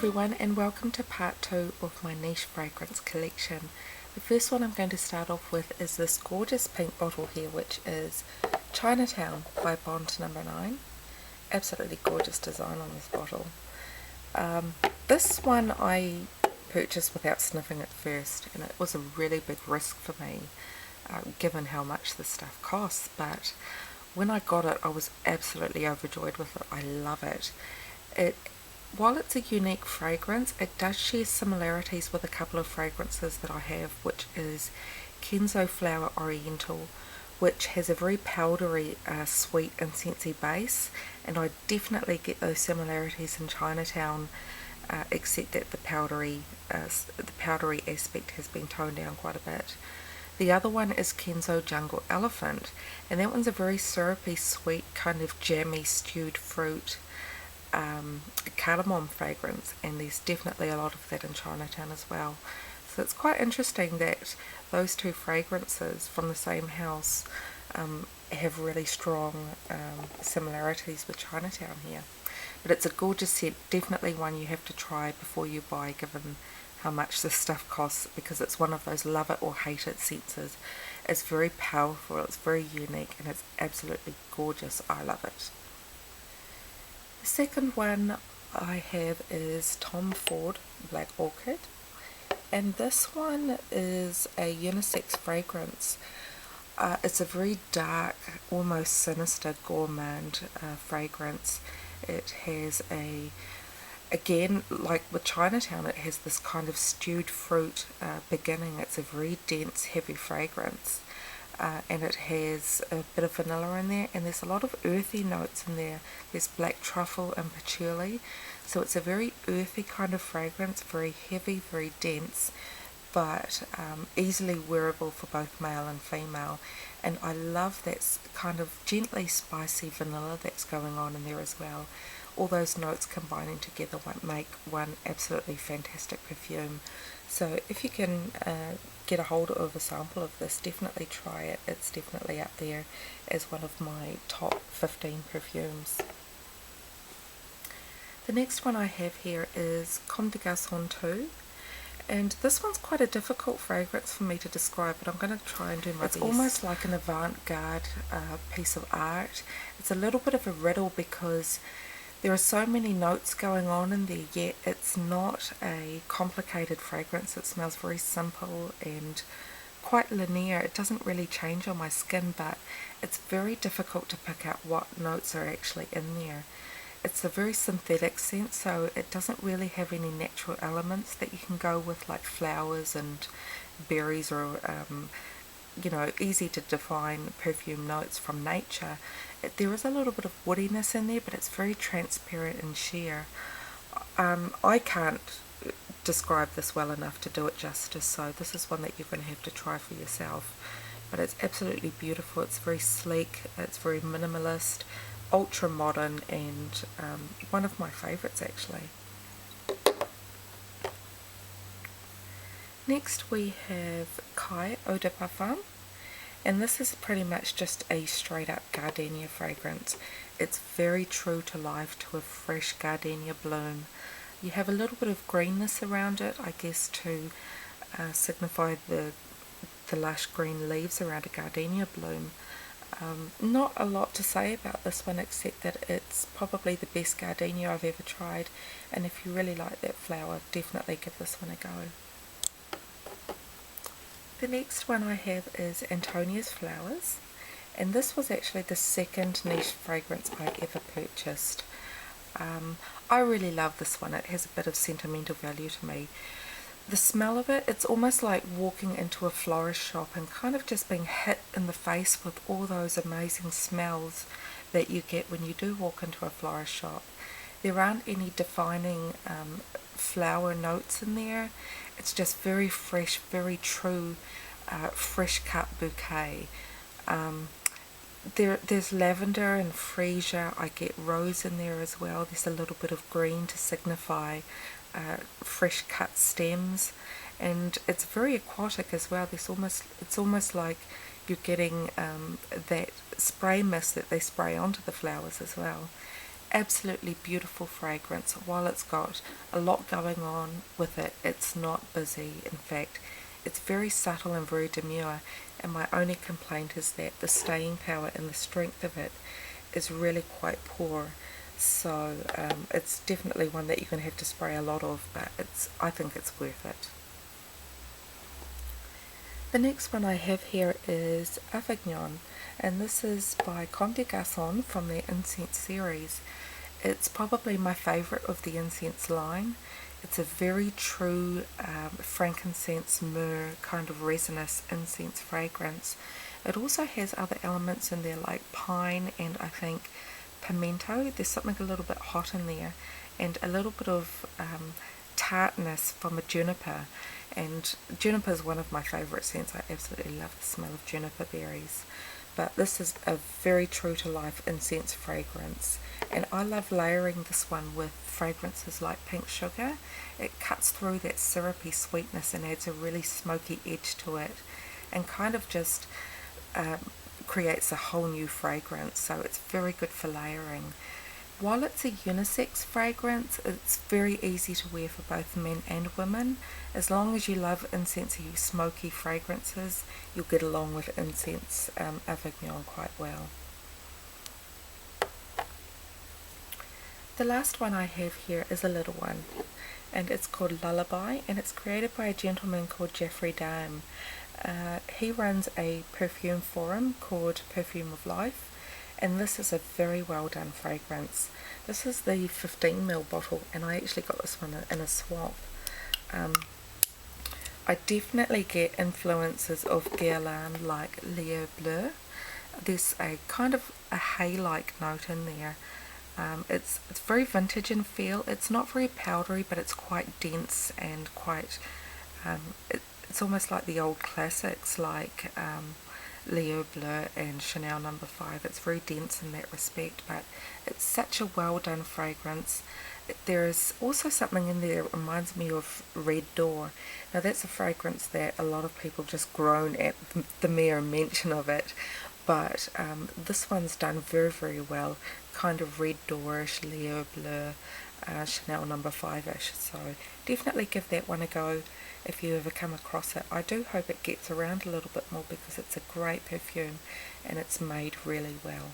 everyone, and welcome to part 2 of my niche fragrance collection. The first one I'm going to start off with is this gorgeous pink bottle here, which is Chinatown by Bond Number 9. Absolutely gorgeous design on this bottle. This one I purchased without sniffing it first, and it was a really big risk for me given how much this stuff costs, but when I got it I was absolutely overjoyed with it. I love it. While it's a unique fragrance, it does share similarities with a couple of fragrances that I have, which is Kenzo Flower Oriental, which has a very powdery, sweet, incensey base, and I definitely get those similarities in Chinatown, except that the powdery aspect has been toned down quite a bit. The other one is Kenzo Jungle Elephant, and that one's a very syrupy, sweet, kind of jammy, stewed fruit cardamom fragrance, and there's definitely a lot of that in Chinatown as well. So it's quite interesting that those two fragrances from the same house have really strong similarities with Chinatown here. But it's a gorgeous set, definitely one you have to try before you buy, given how much this stuff costs, because it's one of those love it or hate it scents. It's very powerful, it's very unique, and it's absolutely gorgeous. I love it. The second one I have is Tom Ford Black Orchid, and this one is a unisex fragrance. It's a very dark, almost sinister gourmand fragrance. It has again, like with Chinatown, it has this kind of stewed fruit beginning. It's a very dense, heavy fragrance. And it has a bit of vanilla in there, and there's a lot of earthy notes in there. There's black truffle and patchouli, so it's a very earthy kind of fragrance, very heavy, very dense, but easily wearable for both male and female. And I love that kind of gently spicy vanilla that's going on in there as well. All those notes combining together make one absolutely fantastic perfume. So if you can get a hold of a sample of this, definitely try it. It's definitely up there as one of my top 15 perfumes. The next one I have here is Comme des Garçons 2, and this one's quite a difficult fragrance for me to describe, but I'm going to try and do my best. It's almost like an avant-garde piece of art. It's a little bit of a riddle because there are so many notes going on in there, yet it's not a complicated fragrance. It smells very simple and quite linear. It doesn't really change on my skin, but it's very difficult to pick out what notes are actually in there. It's a very synthetic scent, so it doesn't really have any natural elements that you can go with, like flowers and berries or easy to define perfume notes from nature. There is a little bit of woodiness in there, but it's very transparent and sheer. I can't describe this well enough to do it justice, so this is one that you're going to have to try for yourself. But it's absolutely beautiful. It's very sleek, it's very minimalist, ultra modern, and one of my favourites actually. Next we have Kai Eau de Parfum, and this is pretty much just a straight up gardenia fragrance. It's very true to life, to a fresh gardenia bloom. You have a little bit of greenness around it, I guess to signify the lush green leaves around a gardenia bloom. Not a lot to say about this one except that it's probably the best gardenia I've ever tried, and if you really like that flower, definitely give this one a go. The next one I have is Antonia's Flowers, and this was actually the second niche fragrance I ever purchased. I really love this one. It has a bit of sentimental value to me. The smell of it, it's almost like walking into a florist shop and kind of just being hit in the face with all those amazing smells that you get when you do walk into a florist shop. There aren't any defining flower notes in there. It's just very fresh, very true, fresh cut bouquet. There's lavender and freesia. I get rose in there as well. There's a little bit of green to signify fresh cut stems, and it's very aquatic as well. It's almost like you're getting that spray mist that they spray onto the flowers as well. absolutely beautiful fragrance. While it's got a lot going on with it, it's not busy. In fact, it's very subtle and very demure, and my only complaint is that the staying power and the strength of it is really quite poor. So it's definitely one that you're going to have to spray a lot of, but I think it's worth it. The next one I have here is Avignon, and this is by Comme des Garçons from their incense series. It's probably my favourite of the incense line. It's a very true frankincense, myrrh kind of resinous incense fragrance. It also has other elements in there like pine and I think pimento. There's something a little bit hot in there, and a little bit of tartness from a juniper. And juniper is one of my favourite scents. I absolutely love the smell of juniper berries. But this is a very true to life incense fragrance, and I love layering this one with fragrances like pink sugar. It cuts through that syrupy sweetness and adds a really smoky edge to it, and kind of just creates a whole new fragrance. So it's very good for layering. While it's a unisex fragrance, it's very easy to wear for both men and women. As long as you love incensey, smoky fragrances, you'll get along with incense Avignon quite well. The last one I have here is a little one, and it's called Lullaby, and it's created by a gentleman called Jeffrey Dahme. He runs a perfume forum called Perfume of Life, and this is a very well done fragrance. This is the 15ml bottle, and I actually got this one in a swap. I definitely get influences of Guerlain like Leo Bleu. There's a kind of a hay-like note in there. It's very vintage in feel. It's not very powdery, but it's quite dense and quite it's almost like the old classics like Leo Bleu and Chanel No. 5. It's very dense in that respect, but it's such a well done fragrance. There is also something in there that reminds me of Red Door. Now that's a fragrance that a lot of people just groan at the mere mention of it, but this one's done very, very well. Kind of Red Doorish, Leo Bleu, Chanel No. 5ish. So definitely give that one a go if you ever come across it. I do hope it gets around a little bit more because it's a great perfume and it's made really well.